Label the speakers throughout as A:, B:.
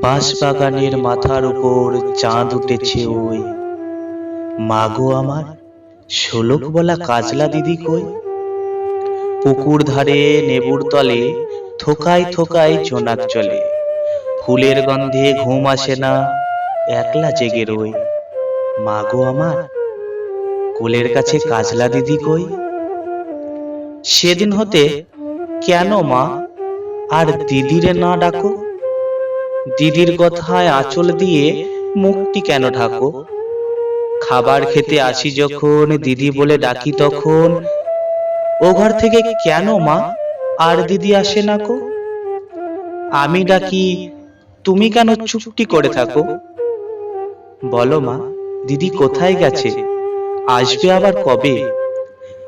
A: বাঁশবাগানের মাথার উপর চাঁদ উঠেছে ওই, মাগো আমার শোলক বলা কাজলা দিদি কই? পুকুর ধারে নেবুর তলে থোকায় থোকায় জোনাক চলে, ফুলের গন্ধে ঘুম আসে না, একলা জেগে রই। মাগো আমার কোলের কাছে কাজলা দিদি কই? সেদিন হতে কেন মা আর দিদিরে না ডাকো? দিদির কথায় আঁচল দিয়ে মুখটি কেন ঢাকো? খাবার খেতে আসি যখন দিদি বলে ডাকি তখন ও ঘর থেকে কেন মা আর দিদি আসে না কো? আমি ডাকি তুমি কেন চুপটি করে থাকো? বলো মা দিদি কোথায় গেছে, আসবে আবার কবে?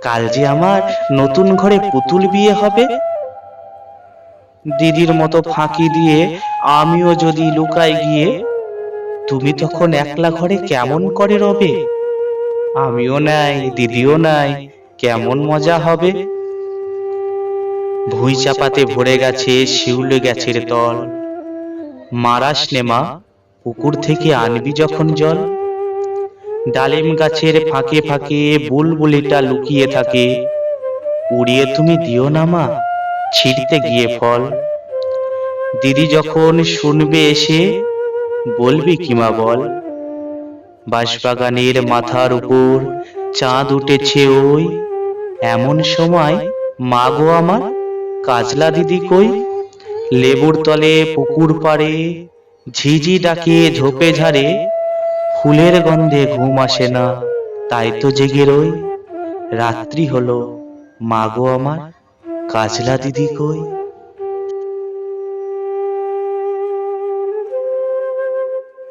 A: কাল যে আমার নতুন ঘরে পুতুল বিয়ে হবে। দিদির মতো ফাঁকি দিয়ে আমিও যদি লুকাই গিয়ে, তুমি তখন একলা ঘরে কেমন করে রবে? আমিও নাই দিদিও নাই, কেমন মজা হবে। ভুঁই চাপাতে ভরে গেছে শিউলে গাছের তল, মারাস নে মা পুকুর থেকে আনবি যখন জল। ডালিম গাছের ফাঁকে ফাঁকে বুলবুলিটা লুকিয়ে থাকে, উড়িয়ে তুমি দিও না মা ছিঁড়তে গিয়ে ফল। দিদি যখন শুনবে এসে বলবি কি মা বল? বাঁশবাগানের মাথার উপর চাঁদ উঠেছে ওই, এমন সময় মাগো আমার কাজলা দিদি কই? লেবুর তলে পুকুর পাড়ে ঝিঝি ডাকে ঝোপে ঝাড়ে, ফুলের গন্ধে ঘুম আসে না, তাই তো জেগে রই। রাত্রি হলো মাগো আমার কাজলা দিদি কই?